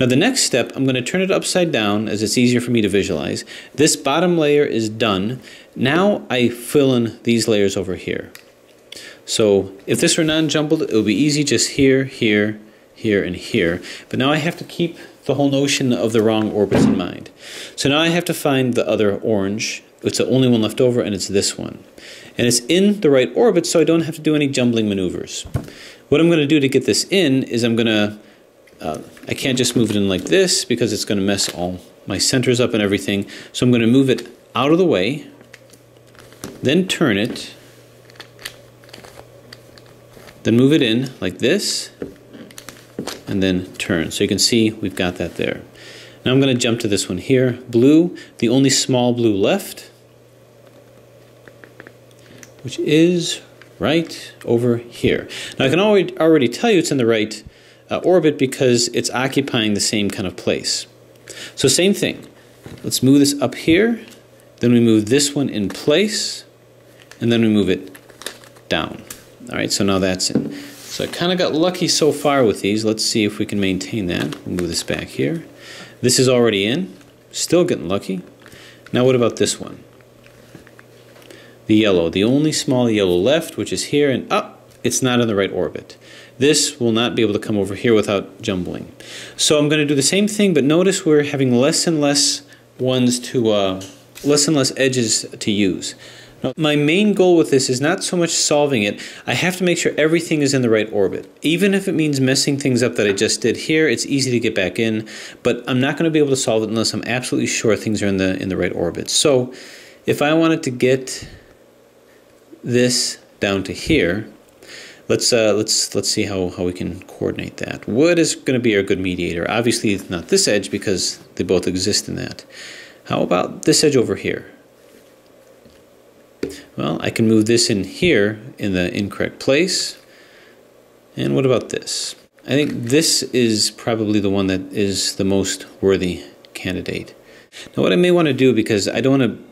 Now the next step, I'm going to turn it upside down as it's easier for me to visualize. This bottom layer is done. Now I fill in these layers over here. So if this were non-jumbled, it would be easy just here, here, here, and here. But now I have to keep the whole notion of the wrong orbits in mind. So now I have to find the other orange. It's the only one left over, and it's this one. And it's in the right orbit, so I don't have to do any jumbling maneuvers. What I'm going to do to get this in is I'm going to, I can't just move it in like this because it's going to mess all my centers up and everything. So I'm going to move it out of the way, then turn it, then move it in like this, and then turn. So you can see we've got that there. Now I'm going to jump to this one here. Blue, the only small blue left, which is right over here. Now I can already tell you it's in the right orbit because it's occupying the same kind of place. So same thing. Let's move this up here, then we move this one in place, and then we move it down. All right, so now that's in. So I kind of got lucky so far with these. Let's see if we can maintain that. We'll move this back here. This is already in. Still getting lucky. Now what about this one? The yellow, the only small yellow left, which is here, and it's not in the right orbit. This will not be able to come over here without jumbling. So I'm going to do the same thing, but notice we're having less and less ones to, less and less edges to use. Now, my main goal with this is not so much solving it. I have to make sure everything is in the right orbit. Even if it means messing things up that I just did here, it's easy to get back in, but I'm not going to be able to solve it unless I'm absolutely sure things are in the right orbit. So if I wanted to get this down to here, let's see how we can coordinate that. Wood is going to be our good mediator. Obviously not this edge because they both exist in that. How about this edge over here? Well, I can move this in here in the incorrect place. And what about this? I think this is probably the one that is the most worthy candidate. Now what I may want to do, because I don't want to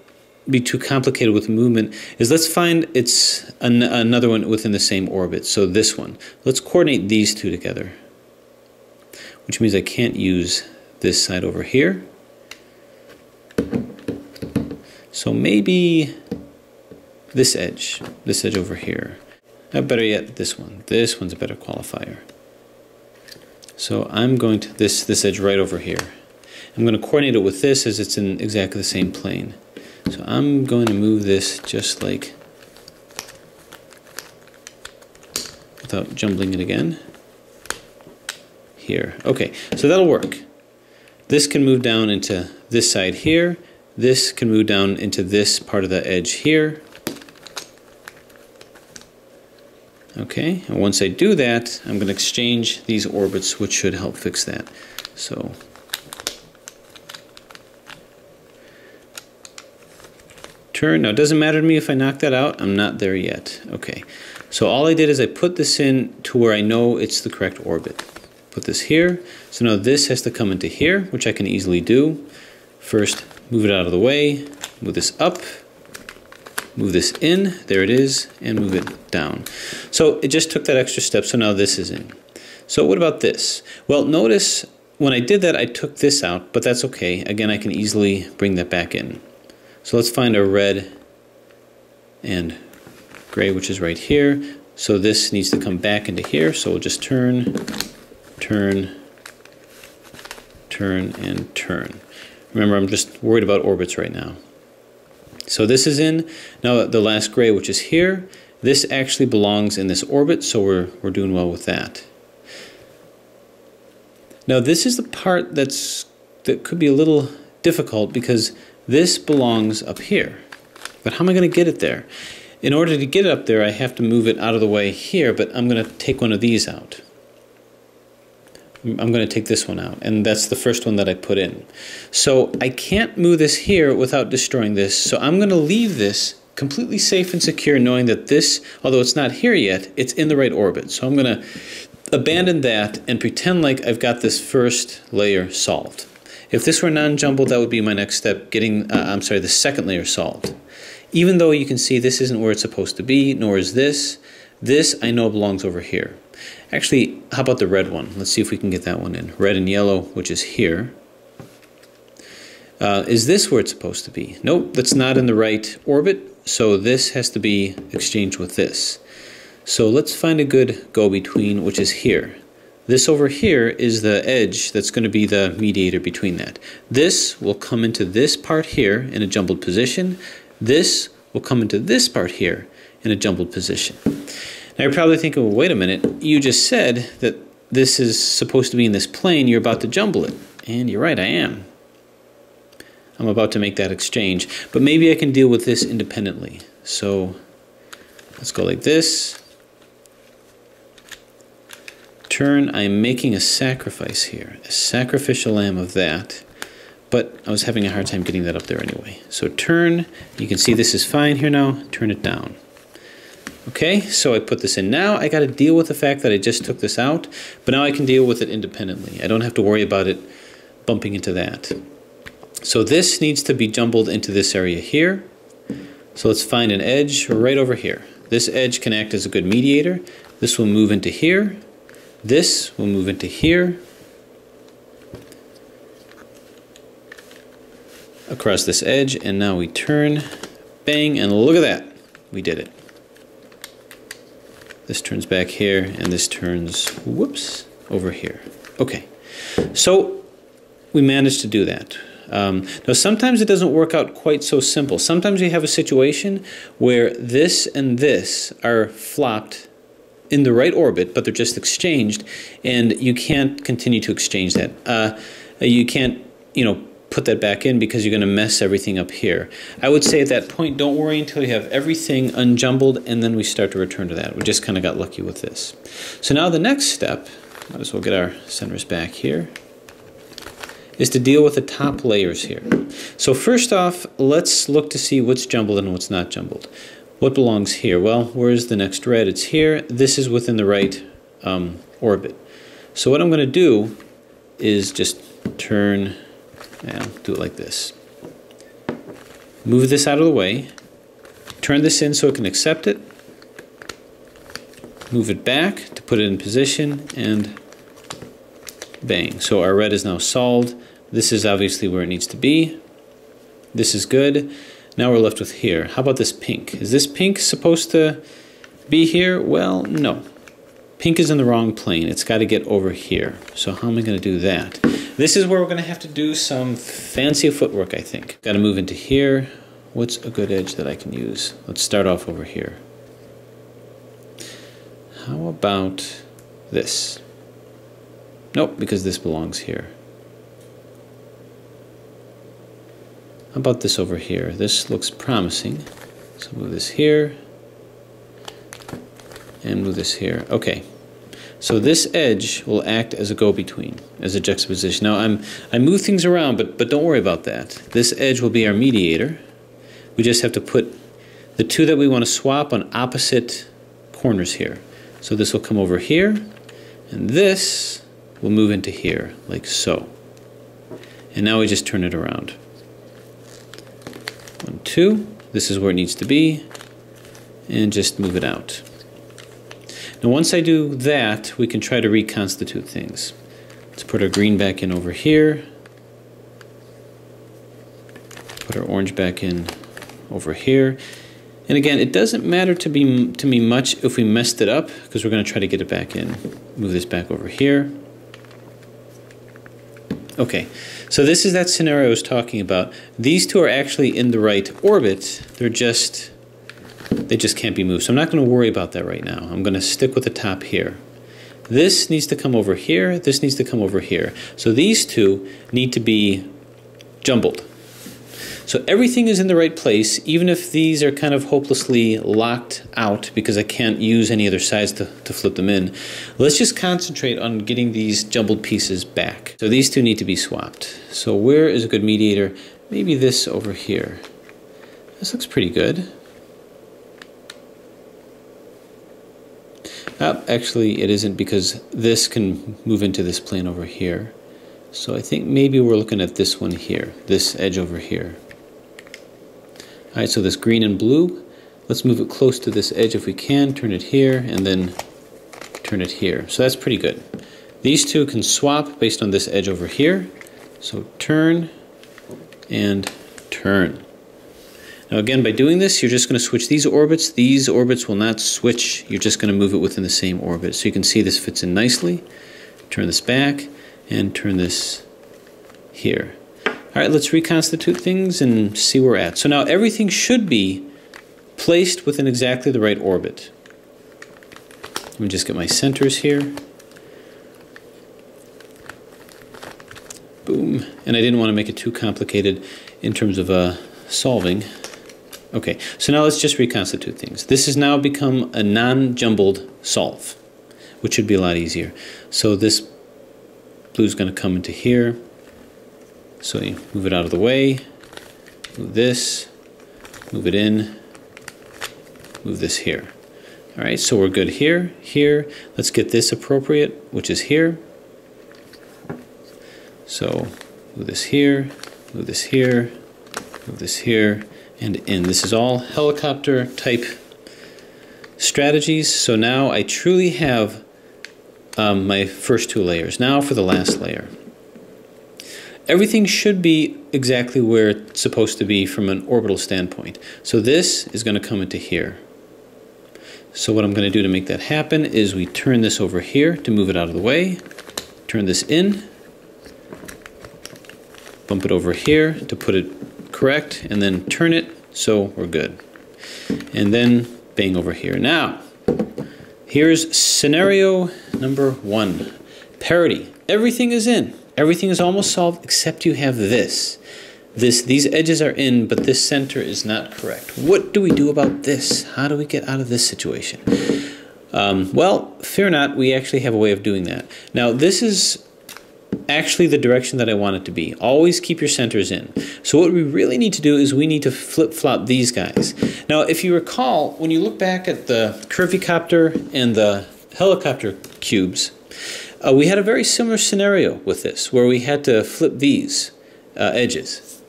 be too complicated with movement, is let's find it's another one within the same orbit. So this one. Let's coordinate these two together, which means I can't use this side over here. So maybe this edge over here. Better yet, this one. This one's a better qualifier. So I'm going to this edge right over here. I'm going to coordinate it with this as it's in exactly the same plane. So I'm going to move this just like, without jumbling it again, here. Okay, so that'll work. This can move down into this side here. This can move down into this part of the edge here. Okay, and once I do that, I'm going to exchange these orbits, which should help fix that. So turn. Now it doesn't matter to me if I knock that out. I'm not there yet. Okay, so all I did is I put this in to where I know it's the correct orbit. Put this here. So now this has to come into here, which I can easily do. First, move it out of the way. Move this up. Move this in, there it is, and move it down. So it just took that extra step, so now this is in. So what about this? Well, notice when I did that, I took this out, but that's okay. Again, I can easily bring that back in. So let's find our red and gray, which is right here. So this needs to come back into here, so we'll just turn, turn, turn, and turn. Remember, I'm just worried about orbits right now. So this is in. Now the last gray, which is here, this actually belongs in this orbit, so we're doing well with that. Now this is the part that could be a little difficult because this belongs up here. But how am I going to get it there? In order to get it up there, I have to move it out of the way here, but I'm going to take one of these out. I'm going to take this one out, and that's the first one that I put in. So I can't move this here without destroying this, so I'm going to leave this completely safe and secure, knowing that this, although it's not here yet, it's in the right orbit. So I'm going to abandon that and pretend like I've got this first layer solved. If this were non-jumbled, that would be my next step, getting, the second layer solved. Even though you can see this isn't where it's supposed to be, nor is this, this I know belongs over here. Actually, how about the red one? Let's see if we can get that one in. Red and yellow, which is here. Is this where it's supposed to be? Nope, that's not in the right orbit, so this has to be exchanged with this. So let's find a good go-between, which is here. This over here is the edge that's going to be the mediator between that. This will come into this part here in a jumbled position. This will come into this part here in a jumbled position. Now you're probably thinking, well, wait a minute, you just said that this is supposed to be in this plane, you're about to jumble it. And you're right, I am. I'm about to make that exchange, but maybe I can deal with this independently. So let's go like this. Turn, I'm making a sacrifice here, a sacrificial lamb of that, but I was having a hard time getting that up there anyway. So turn, you can see this is fine here now, turn it down. Okay, so I put this in. Now I got to deal with the fact that I just took this out, but now I can deal with it independently. I don't have to worry about it bumping into that. So this needs to be jumbled into this area here. So let's find an edge right over here. This edge can act as a good mediator. This will move into here. This will move into here. Across this edge, and now we turn, bang, and look at that. We did it. This turns back here, and this turns, whoops, over here. Okay, so we managed to do that. Now sometimes it doesn't work out quite so simple. Sometimes you have a situation where this and this are flopped in the right orbit, but they're just exchanged, and you can't continue to exchange that. You can't, put that back in because you're going to mess everything up here. I would say at that point, don't worry until you have everything unjumbled, and then we start to return to that. We just kind of got lucky with this. So now the next step, might as well get our centers back here, is to deal with the top layers here. So first off, let's look to see what's jumbled and what's not jumbled. What belongs here? Well, where's the next red? It's here. This is within the right orbit. So what I'm going to do is just turn, do it like this. Move this out of the way. Turn this in so it can accept it. Move it back to put it in position, and bang. So our red is now solved. This is obviously where it needs to be. This is good. Now we're left with here. How about this pink? Is this pink supposed to be here? Well, no. Pink is in the wrong plane. It's got to get over here. So how am I going to do that? This is where we're going to have to do some fancy footwork, I think. Got to move into here. What's a good edge that I can use? Let's start off over here. How about this? Nope, because this belongs here. How about this over here? This looks promising. So move this here and move this here. Okay. So this edge will act as a go-between, as a juxtaposition. Now I move things around, but don't worry about that. This edge will be our mediator. We just have to put the two that we want to swap on opposite corners here. So this will come over here, and this will move into here, like so. And now we just turn it around. 1, 2, this is where it needs to be, and just move it out. Now once I do that, we can try to reconstitute things. Let's put our green back in over here. Put our orange back in over here. And again, it doesn't matter to me much if we messed it up, because we're going to try to get it back in. Move this back over here. Okay, so this is that scenario I was talking about. These two are actually in the right orbit. They just can't be moved. So I'm not going to worry about that right now. I'm going to stick with the top here. This needs to come over here. This needs to come over here. So these two need to be jumbled. So everything is in the right place, even if these are kind of hopelessly locked out because I can't use any other sides to flip them in. Let's just concentrate on getting these jumbled pieces back. So these two need to be swapped. So where is a good mediator? Maybe this over here. This looks pretty good. Actually, it isn't, because this can move into this plane over here. So I think maybe we're looking at this one here, this edge over here. All right, so this green and blue, let's move it close to this edge if we can, turn it here, and then turn it here. So that's pretty good. These two can swap based on this edge over here. So turn and turn. Now again, by doing this, you're just going to switch these orbits. These orbits will not switch. You're just going to move it within the same orbit. So you can see this fits in nicely. Turn this back and turn this here. All right, let's reconstitute things and see where we're at. So now everything should be placed within exactly the right orbit. Let me just get my centers here. Boom. And I didn't want to make it too complicated in terms of solving. Okay, so now let's just reconstitute things. This has now become a non-jumbled solve, which should be a lot easier. So this blue is going to come into here. So you move it out of the way, move this, move it in, move this here. All right, so we're good here, here. Let's get this appropriate, which is here. So move this here, move this here, move this here, and in. This is all helicopter type strategies. So now I truly have my first two layers. Now for the last layer. Everything should be exactly where it's supposed to be from an orbital standpoint. So this is going to come into here. So what I'm going to do to make that happen is we turn this over here to move it out of the way, turn this in, bump it over here to put it correct, and then turn it so we're good. And then bang over here. Now, here's scenario number 1. Parity. Everything is in. Everything is almost solved except you have this. These edges are in, but this center is not correct. What do we do about this? How do we get out of this situation? Well, fear not, we actually have a way of doing that. Now, this is actually the direction that I want it to be. Always keep your centers in. So what we really need to do is we need to flip-flop these guys. Now, if you recall, when you look back at the curvy copter and the helicopter cubes, we had a very similar scenario with this, where we had to flip these edges.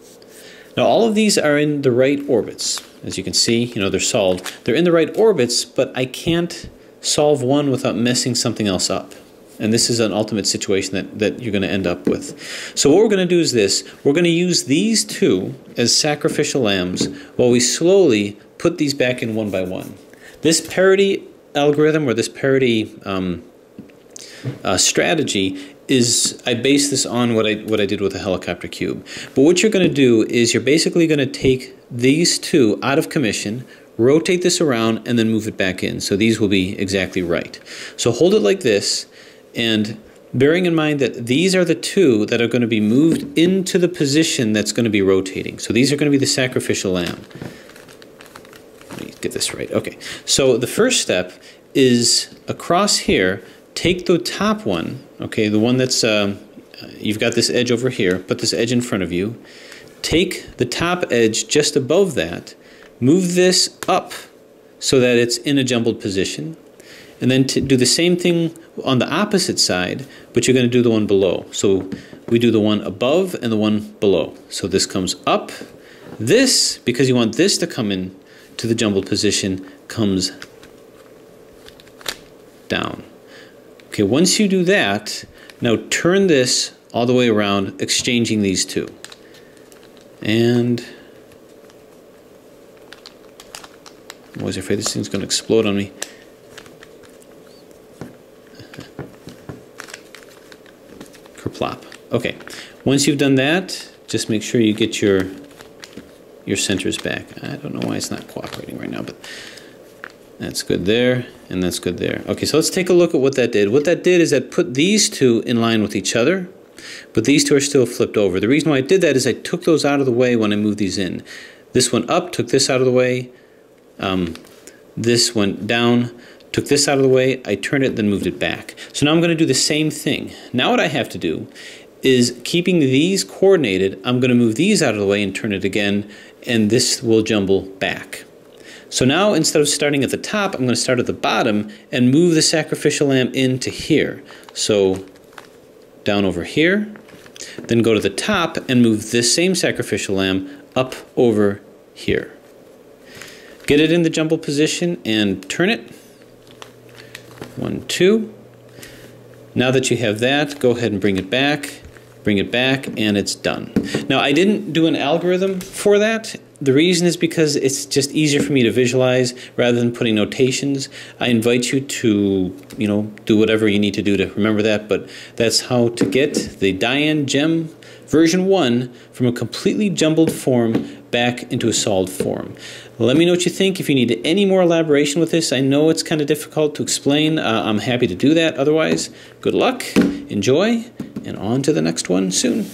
Now, all of these are in the right orbits. As you can see, they're solved. They're in the right orbits, but I can't solve one without messing something else up. And this is an ultimate situation that you're going to end up with. So what we're going to do is this. We're going to use these two as sacrificial lambs while we slowly put these back in one by one. This parity algorithm, or this parity strategy, is I base this on what I did with the helicopter cube. But what you're going to do is you're basically going to take these two out of commission, rotate this around, and then move it back in. So these will be exactly right. So hold it like this, and bearing in mind that these are the two that are going to be moved into the position that's going to be rotating. So these are going to be the sacrificial lamb. Let me get this right. Okay. So the first step is across here, take the top one, okay, the one that's, you've got this edge over here, put this edge in front of you, take the top edge just above that, move this up so that it's in a jumbled position, and then to do the same thing on the opposite side, but you're going to do the one below. So we do the one above and the one below. So this comes up. This, because you want this to come in to the jumbled position, comes down. Okay, once you do that, now turn this all the way around, exchanging these two. And I'm always afraid this thing's going to explode on me. Kerplop. Okay, once you've done that, just make sure you get your centers back. I don't know why it's not cooperating right now, but that's good there, and that's good there. Okay, so let's take a look at what that did. What that did is that put these two in line with each other, but these two are still flipped over. The reason why I did that is I took those out of the way when I moved these in. This went up, took this out of the way. This went down, took this out of the way. I turned it, then moved it back. So now I'm going to do the same thing. Now what I have to do is, keeping these coordinated, I'm going to move these out of the way and turn it again, and this will jumble back. So now, instead of starting at the top, I'm going to start at the bottom and move the sacrificial lamb into here. So down over here, then go to the top and move this same sacrificial lamb up over here. Get it in the jumble position and turn it. 1, 2. Now that you have that, go ahead and bring it back, and it's done. Now, I didn't do an algorithm for that. The reason is because it's just easier for me to visualize rather than putting notations. I invite you to, do whatever you need to do to remember that, but that's how to get the Dayan Gem version 1 from a completely jumbled form back into a solid form. Let me know what you think. If you need any more elaboration with this, I know it's kind of difficult to explain. I'm happy to do that. Otherwise, good luck, enjoy, and on to the next one soon.